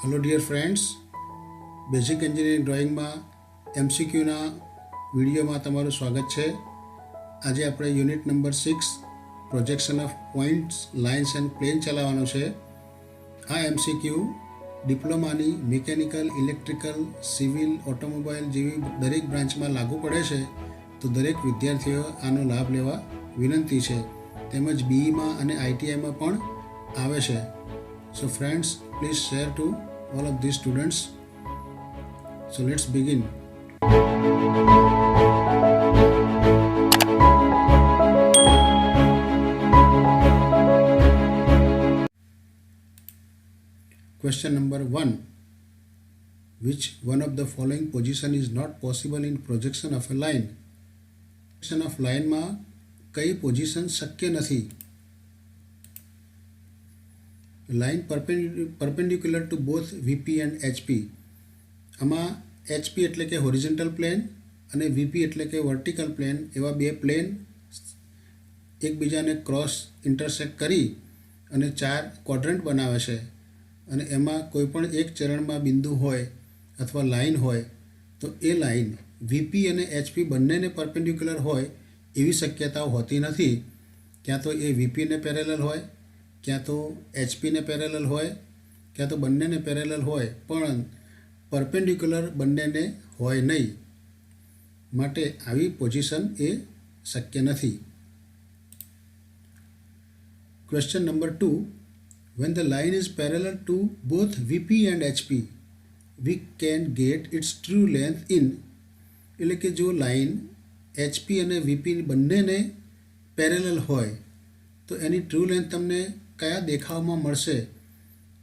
Hello dear friends, basic engineering ડ્રોઈંગમાં એમસીક્યુના વિડીયોમાં તમારું સ્વાગત છે. આજે આપણે unit number 6 projection of points, lines and plane ચલાવવાનો છે. આ એમસીક્યુ ડિપ્લોમાની મિકેનિકલ, ઇલેક્ટ્રિકલ, સિવિલ, ઓટોમોબાઈલ જેવી દરેક બ્રાન્ચમાં લાગુ પડે છે. તો દરેક વિદ્યાર્થીઓ આનો લાભ લેવા વિનંતી છે. તેમજ બીઈમાં અને આઈટીઆઈમાં પણ આવે છે. So friends, please share to all of these students. So let's begin. Question number 1. Which one of the following position is not possible in projection of a line? Projection of line માં કઈ position શક્ય નથી? Line perpendicular two both VP and HP. આમાં HP એટલે કે horizontal plane અને VP એટલે કે વર્ટિકલ પ્લેન, એવા બે પ્લેન એકબીજાને ક્રોસ ઇન્ટરસેક્ટ કરી અને 4 ક્વોડ્રન્ટ બનાવે છે. અને એમાં કોઈ પણ એક ચરણમાં બિંદુ હોય અથવા લાઇન હોય તો એ લાઇન વીપી અને એચપી બંનેને પરપેન્ડિક્યુલર હોય એવી શક્યતાઓ હોતી નથી. ક્યાં તો એ વીપીને પેરેલલ હોય, ક્યાં તો એચપીને પેરેલલ હોય, ક્યાં તો બંનેને પેરેલલ હોય, પણ પરપેન્ડિક્યુલર બંનેને હોય નહીં. માટે આવી પોઝિશન એ શક્ય નથી. Question number 2. When the line is parallel to both VP and HP, we can get its true length in. એટલે કે જો લાઇન એચપી અને વીપી બંનેને પેરેલલ હોય તો એની ટ્રુ લેન્થ તમને કયા દેખાવમાં મળશે?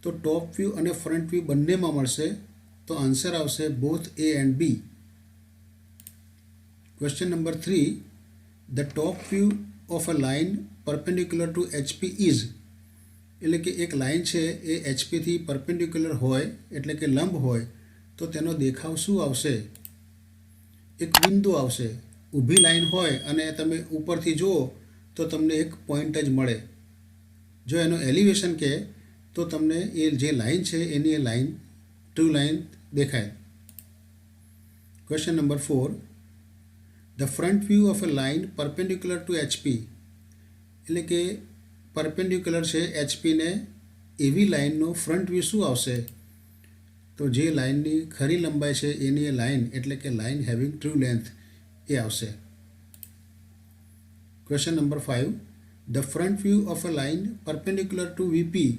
તો ટોપ વ્યૂ અને ફ્રન્ટ વ્યૂ બંનેમાં મળશે. તો આન્સર આવશે both A and B. Question number 3. The top view of a line perpendicular to HP is. એટલે કે એક લાઇન છે એ એચપીથી પરપેન્ડિક્યુલર હોય એટલે કે લંબ હોય તો તેનો દેખાવ શું આવશે? એક બિંદુ આવશે. ઊભી લાઇન હોય અને તમે ઉપરથી જુઓ તો તમને એક પોઈન્ટ જ મળે. જો એનો એલિવેશન કહે તો તમને એ જે લાઇન છે એની એ લાઇન ટ્રુ લાઇન દેખાય. Question number 4. The front view of a line perpendicular to HP. એટલે કે પરપેન્ડિક્યુલર છે એચપીને એવી લાઇનનો ફ્રન્ટ વ્યૂ શું આવશે? તો જે લાઇનની ખરી લંબાઈ છે એની એ લાઇન એટલે કે લાઇન હેવિંગ ટ્રુ લેન્થ એ આવશે. Question number 5. The front view of a line perpendicular to VP.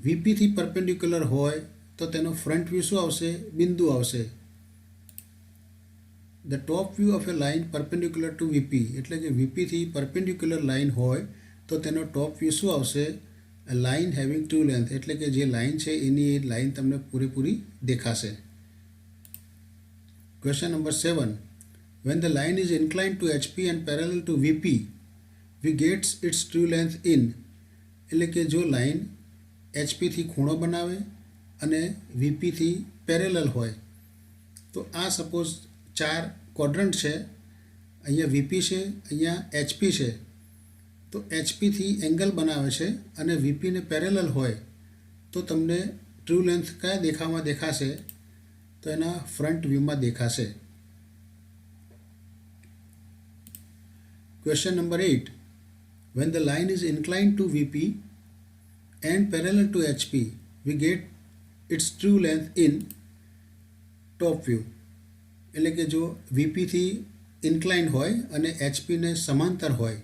વીપીથી પરપેન્ડિક્યુલર હોય તો તેનો ફ્રન્ટ વ્યૂ શું આવશે? બિંદુ આવશે. The top view of a line perpendicular to VP. એટલે કે વીપીથી પરપેન્ડિક્યુલર લાઇન હોય તો તેનો ટોપ વ્યૂ શું આવશે? લાઇન હેવિંગ ટ્રુ લેન્થ એટલે કે જે લાઇન છે એની એ લાઇન તમને પૂરેપૂરી દેખાશે. Question number 7. When the line is inclined to HP and parallel to VP, we gets its true length in. એટલે કે જો લાઇન એચપીથી ખૂણો બનાવે અને વીપીથી પેરેલલ હોય તો આ સપોઝ 4 ક્વોડ્રન્ટ છે. અહીંયા વીપી છે, અહીંયા એચપી છે. તો એચપીથી એંગલ બનાવે છે અને વીપીને પેરેલલ હોય તો તમને ટ્રુ લેન્થ કયા દેખાવમાં દેખાશે? તો એના ફ્રન્ટ વ્યૂમાં દેખાશે. Question number 8. When the line is inclined to VP and parallel to HP, we get its true length in top view. એટલે કે જો વીપીથી ઇન્ક્લાઇન હોય અને એચપીને સમાંતર હોય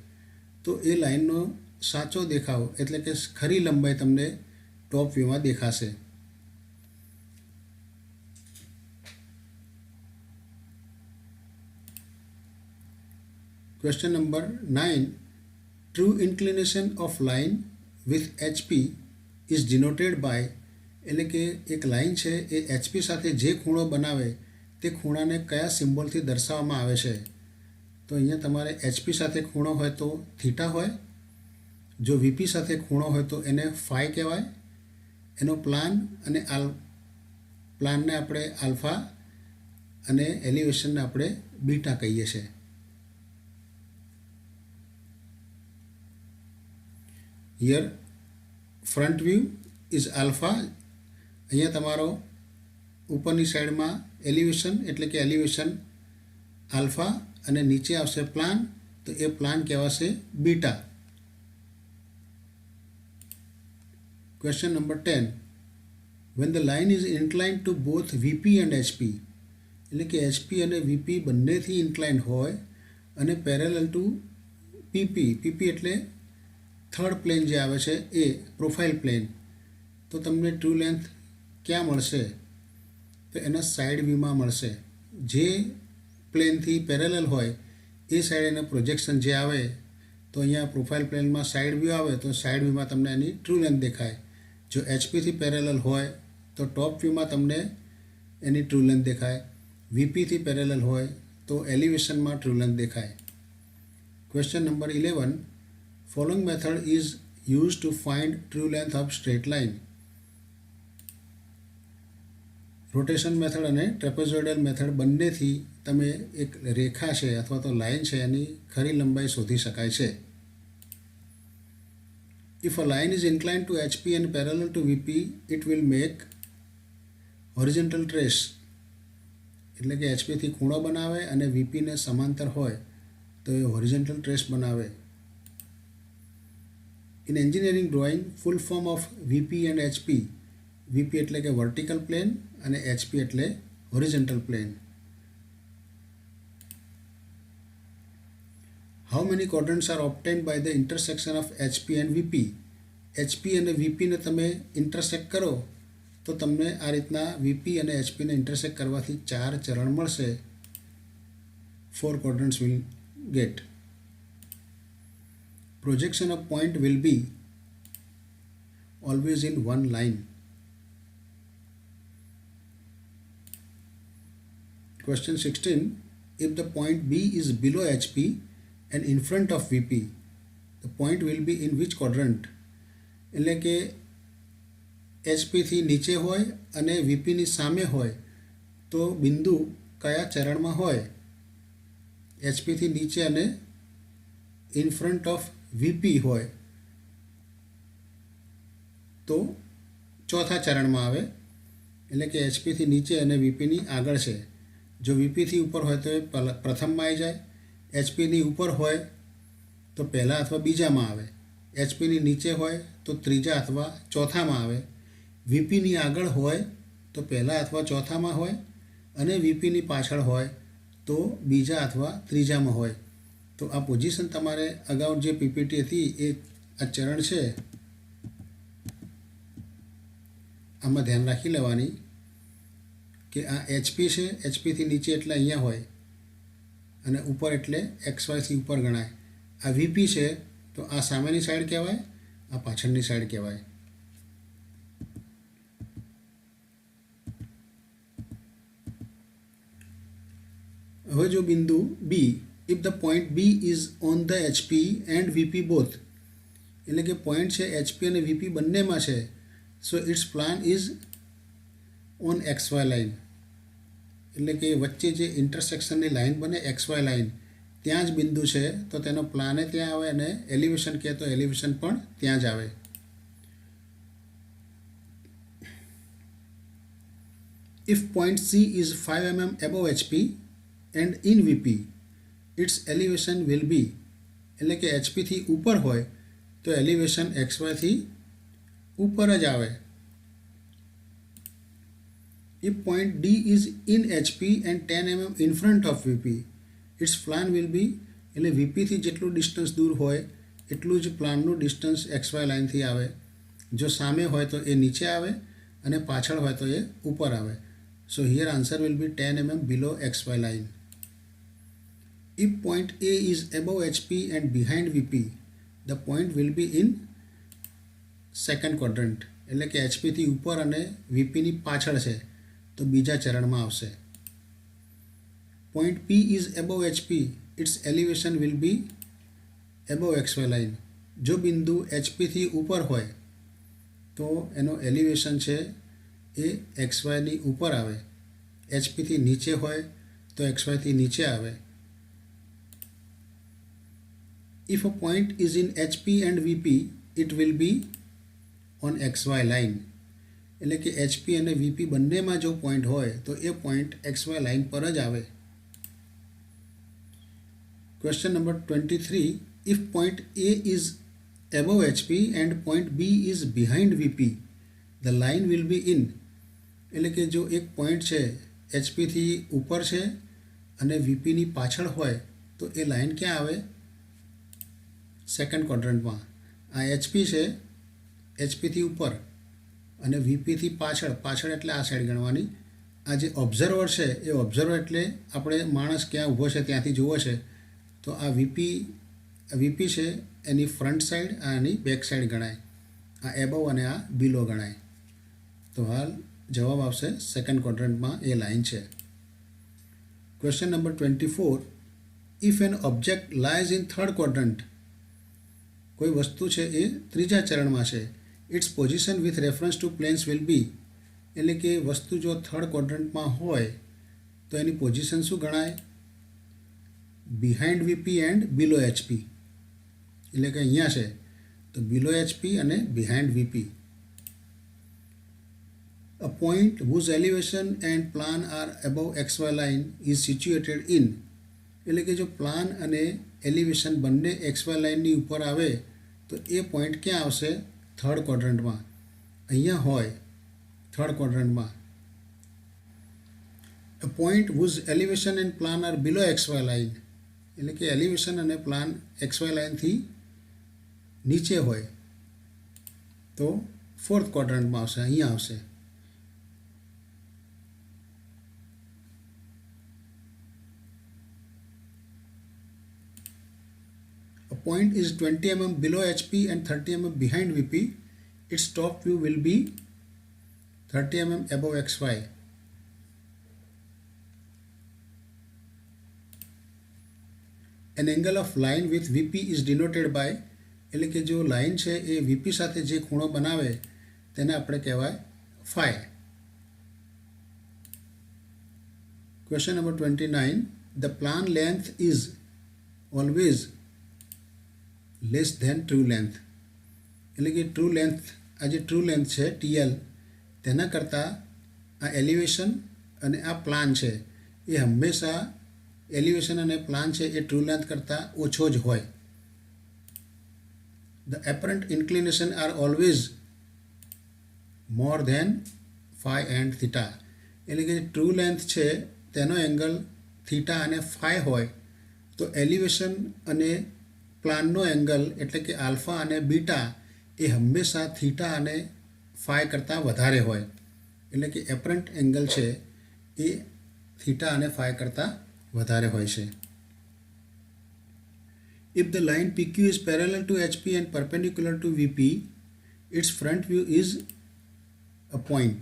તો એ લાઇનનો સાચો દેખાવ એટલે કે ખરી લંબાઈ તમને ટોપ વ્યૂમાં દેખાશે. Question number 9. True inclination of line with HP is denoted by. એટલે કે એક લાઇન છે એ એચપી સાથે જે ખૂણો બનાવે તે ખૂણાને કયા સિમ્બોલથી દર્શાવવામાં આવે છે? તો અહીંયા તમારે એચપી સાથે ખૂણો હોય તો થીટા હોય, જો વીપી સાથે ખૂણો હોય તો એને ફાઈ કહેવાય. એનો પ્લાન અને પ્લાનને આપણે આલ્ફા અને એલિવેશનને આપણે બીટા કહીએ છીએ. Here front view is alpha અહીંયા તમારો ઉપરની સાઈડમાં એલિવેશન એટલે કે એલિવેશન આલ્ફા અને નીચે આવશે પ્લાન, તો એ પ્લાન કહેવાશે beta. Question number 10. When the line is inclined to both VP and HP, એટલે કે HP અને VP બંનેથી ઇન્ક્લાઇન્ડ હોય અને પેરેલલ ટુ PP, PP એટલે થર્ડ પ્લેન જે આવે છે એ પ્રોફાઇલ પ્લેન, તો તમને ટ્રુ લેન્થ ક્યાં મળશે? તો એના સાઈડ વ્યૂમાં મળશે. જે પ્લેનથી પેરેલલ હોય એ સાઈડ એના પ્રોજેક્શન જે આવે, તો અહીંયા પ્રોફાઇલ પ્લેનમાં સાઈડ વ્યૂ આવે તો સાઈડ વ્યૂમાં તમને એની ટ્રુ લેન્થ દેખાય. જો HPથી પેરેલલ હોય તો ટોપ વ્યૂમાં તમને એની ટ્રુ લેન્થ દેખાય. VPથી પેરેલલ હોય તો એલિવેશનમાં ટ્રુ લેન્થ દેખાય. Question number 11. Following method is use to find true length of straight line. Rotation method અને ટ્રેપેઝોઇડલ મેથડ બંનેથી તમે એક રેખા છે અથવા તો લાઇન છે એની ખરી લંબાઈ શોધી શકાય છે. If a line is inclined to HP and parallel to VP, it will make horizontal trace. એટલે કે HPથી ખૂણો બનાવે અને VPને સમાંતર હોય તો એ હોરિઝોન્ટલ ટ્રેસ બનાવે. In engineering drawing, full form of VP and HP. VP એટલે કે વર્ટિકલ પ્લેન અને HP એટલે horizontal plane. How many quadrants are obtained by the intersection of HP and VP. HP અને VPને તમે ઇન્ટરસેક્ટ કરો તો તમને આ રીતના VP અને HPને ઇન્ટરસેક્ટ કરવાથી 4 ચરણ મળશે. 4 quadrants will get. Projection of point will be always in one line. Question 16. If the point B is below HP and in front of VP, the point will be in which quadrant? એટલે કે HPથી નીચે હોય અને VPની સામે હોય તો બિંદુ કયા ચરણમાં હોય? HPથી નીચે અને ઇન ફ્રન્ટ ઓફ VP હોય તો ચોથા ચરણમાં આવે. એટલે કે HPથી નીચે અને VPની આગળ છે. જો VPથી ઉપર હોય તો એ પ્રથમમાં આવી જાય. HPની ઉપર હોય તો પહેલાં અથવા બીજામાં આવે. HPની નીચે હોય તો ત્રીજા અથવા ચોથામાં આવે. VPની આગળ હોય તો પહેલાં અથવા ચોથામાં હોય અને VPની પાછળ હોય તો બીજા અથવા ત્રીજામાં હોય. તો આ પોઝિશન તમારે અગાઉ જે PPT હતી એ આ ચરણ છે આમાં ધ્યાન રાખી લેવાની કે આ HP છે, HPથી નીચે એટલે અહીંયા હોય અને ઉપર એટલે XYથી ઉપર ગણાય. આ VP છે તો આ સામેની સાઈડ કહેવાય, આ પાછળની સાઈડ કહેવાય. હવે જો બિંદુ B, if the point B is on the HP and VP both, એટલે કે પોઈન્ટ છે HP અને VP બંનેમાં છે, so its plan is on XY line. એટલે કે વચ્ચે જે ઇન્ટરસેક્શનની લાઇન બને XY લાઇન ત્યાં જ બિંદુ છે તો તેનો પ્લાને ત્યાં આવે અને એલિવેશન કહે તો એલિવેશન પણ ત્યાં જ આવે. If point C is 5 mm above HP and in VP, its elevation will be, એટલે કે HPથી ઉપર હોય તો એલિવેશન XYથી ઉપર જ આવે. If point D is in HP and 10 mm in front of VP, its plan will be, એટલે VPથી જેટલું ડિસ્ટન્સ દૂર હોય એટલું જ પ્લાનનું ડિસ્ટન્સ XY લાઇનથી આવે. જો સામે હોય તો એ નીચે આવે અને પાછળ હોય તો એ ઉપર આવે. So here answer will be 10 mm below XY line. If point A is above HP and behind VP, the point will be in second quadrant. એટલે કે HPથી ઉપર અને VPની પાછળ છે તો બીજા ચરણમાં આવશે. Point P is above HP, its elevation will be above XY line. જો બિંદુ HPથી ઉપર હોય તો એનો એલિવેશન છે એ XYની ઉપર આવે. HPથી નીચે હોય તો XYથી નીચે આવે. If a point is in HP and VP, it will be on XY line. એટલે કે એચપી અને વીપી બંનેમાં જો પોઈન્ટ હોય તો એ પોઈન્ટ XY લાઇન પર જ આવે. Question number 23. If point A is above HP and point B is behind VP, the line will be in. એટલે કે જો એક પોઈન્ટ છે એચપીથી ઉપર છે અને વીપીની પાછળ હોય તો એ લાઈન ક્યાં આવે? સેકન્ડ ક્વોડ્રન્ટમાં. આ એચપી છે એચપીથી ઉપર અને વીપીથી પાછળ એટલે આ સાઈડ ગણવાની. આ જે ઓબ્ઝર્વર છે એ ઓબ્ઝર્વર એટલે આપણે માણસ ક્યાં ઊભો છે ત્યાંથી જુઓ છે તો આ વીપી છે એની ફ્રન્ટ સાઈડ, આ એની બેક સાઈડ ગણાય. આ એબવ અને આ બિલો ગણાય. તો હાલ જવાબ આવશે સેકન્ડ ક્વોડ્રન્ટમાં એ લાઈન છે. Question number 24. If an object lies in third quadrant, કોઈ વસ્તુ છે એ ત્રીજા ચરણમાં છે, its position with reference to planes will be. એટલે કે વસ્તુ જો થર્ડ ક્વોડ્રન્ટમાં હોય તો એની પોઝિશન શું ગણાય? Behind VP and below HP. એટલે કે અહીંયા છે તો બિલો એચપી અને behind VP. A point whose elevation and plan are above XY line is situated in. એટલે કે જો પ્લાન અને એલિવેશન બંને XY લાઇનની ઉપર આવે તો એ પોઈન્ટ ક્યાં આવશે? થર્ડ ક્વોડ્રન્ટમાં. અહીંયા હોય third ક્વોડ્રન્ટમાં. A point whose elevation and plan are below XY line. એટલે કે એલિવેશન અને પ્લાન XY લાઇનથી નીચે હોય તો ફોર્થ ક્વોડ્રન્ટમાં આવશે, અહીંયા આવશે. A point is 20 mm below HP and 30 mm behind VP. Its top view will be 30 mm above XY. An angle of line with VP is denoted by. એટલે કે જો લાઇન છે એ વીપી સાથે જે ખૂણો બનાવે તેને આપણે કહેવાય phi. Question number 29. The plan length is always less than true length. એટલે કે ટ્રુ લેન્થ, આ જે ટ્રુ લેન્થ છે TL તેના કરતાં આ એલિવેશન અને આ પ્લાન છે એ હંમેશા એલિવેશન અને પ્લાન છે એ ટ્રુ લેન્થ કરતાં ઓછો જ હોય. The apparent inclination are always more than phi and theta. એટલે કે ટ્રુ લેન્થ છે તેનો એંગલ થીટા અને ફાઈ હોય તો એલિવેશન અને પ્લાનનો એંગલ એટલે કે આલ્ફા અને બીટા એ હંમેશા થીટા અને ફાઈ કરતાં વધારે હોય. એટલે કે એપરન્ટ એંગલ છે એ થીટા અને ફાઈ કરતાં વધારે હોય છે. If the line PQ is parallel to HP and perpendicular to VP, its front view is a point.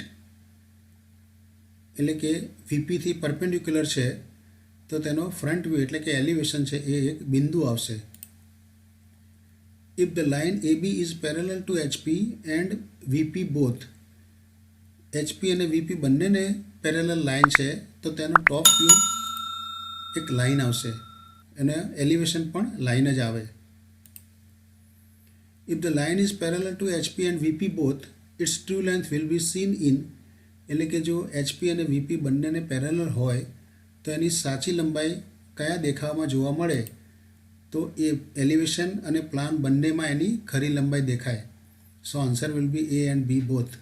એટલે કે વીપીથી પરપેન્ડિક્યુલર છે તો તેનો ફ્રન્ટ વ્યૂ એટલે કે એલિવેશન છે એ એક બિંદુ આવશે. If the line AB is parallel to HP and VP both, HP અને VP બંનેને પેરેલલ લાઇન છે તો તેનો ટોપ વ્યૂ એક લાઇન આવશે અને એલિવેશન પણ લાઇન જ આવે. If the line is parallel to HP and VP both, its true length will be seen in. એટલે કે જો HP અને VP બંનેને પેરેલલ હોય તો એની સાચી લંબાઈ કયા દેખાવમાં જોવા મળે તો એ એલિવેશન અને પ્લાન બંનેમાં એની ખરી લંબાઈ દેખાય. So answer will be A and B both.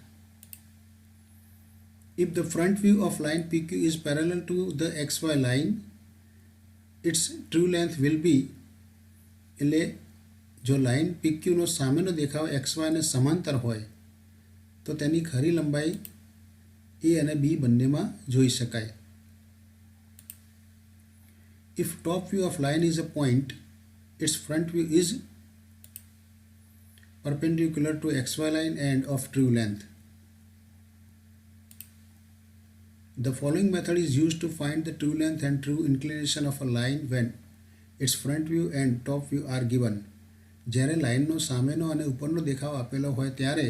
If the front view of line PQ is parallel to the XY line, its true length will be. એટલે જો લાઇન PQનો સામેનો દેખાવ XY ને સમાંતર હોય તો તેની ખરી લંબાઈ A અને B બંનેમાં જોઈ શકાય. If top view of line is a point, its front view is perpendicular to XY line and of true length. The following method is used to find the true length and true inclination of a line when its front view and top view are given. જ્યારે લાઇનનો સામેનો અને ઉપરનો દેખાવ આપેલો હોય ત્યારે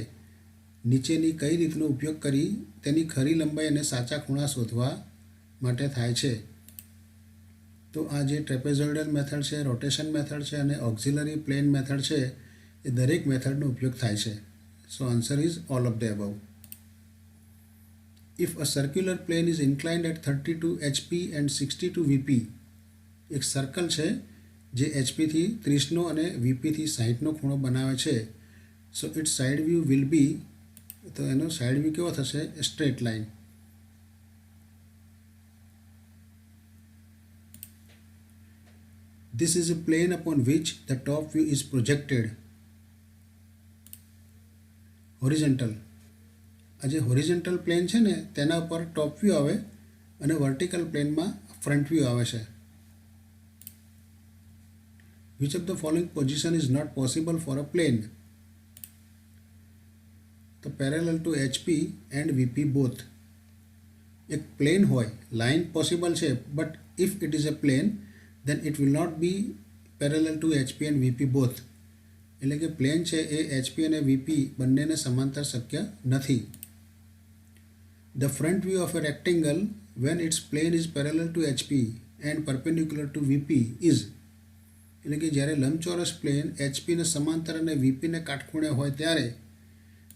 નીચેની કઈ રીતનો ઉપયોગ કરી તેની ખરી લંબાઈ અને સાચા ખૂણા શોધવા માટે થાય છે. તો આ જે ટ્રેપેઝોઇડલ મેથડ છે, રોટેશન મેથડ છે અને ઓક્ઝિલરી પ્લેન મેથડ છે એ દરેક મેથડનો ઉપયોગ થાય છે. So answer is all of the above. If a circular plane is inclined at 32 HP and 62 VP, એક સર્કલ છે જે એચપીથી 30નો અને વીપીથી 60નો ખૂણો બનાવે છે, so its side view will be, તો એનો સાઇડ વ્યૂ કેવો થશે? Straight line. This is a plane upon which the top view is projected. Horizontal, આ જે હોરિઝોન્ટલ પ્લેન છે ને તેના ઉપર ટોપ વ્યૂ આવે અને વર્ટિકલ પ્લેનમાં ફ્રન્ટ વ્યૂ આવે છે. Which of the following position is not possible for a plane? તો parallel to HP and VP બોથ. એક પ્લેન હોય, લાઇન પોસિબલ છે, but if it is a plane then it will not be parallel to HP and VP both. એટલે કે plane છે એ HP અને VP બંનેને સમાંતર શક્ય નથી. The front view of a rectangle when its plane is parallel to HP and perpendicular to VP is, એટલે કે જ્યારે લંબચોરસ પ્લેન HPને સમાંતર અને VPને કાટખૂણે હોય ત્યારે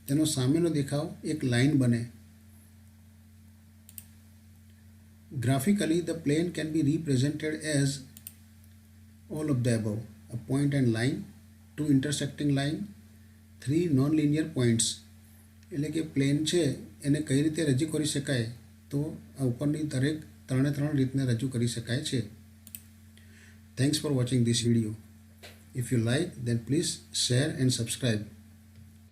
તેનો સામેનો દેખાવ એક લાઇન બને. Graphically, the plane can be represented as all of the above: a point and line, two intersecting line, three non-linear points. એટલે કે પ્લેન છે એને કઈ રીતે રજૂ કરી શકાય? તો આ ઉપરની દરેક 3 રીતને રજૂ કરી શકાય છે. Thanks for watching this video. If you like, then please share and subscribe.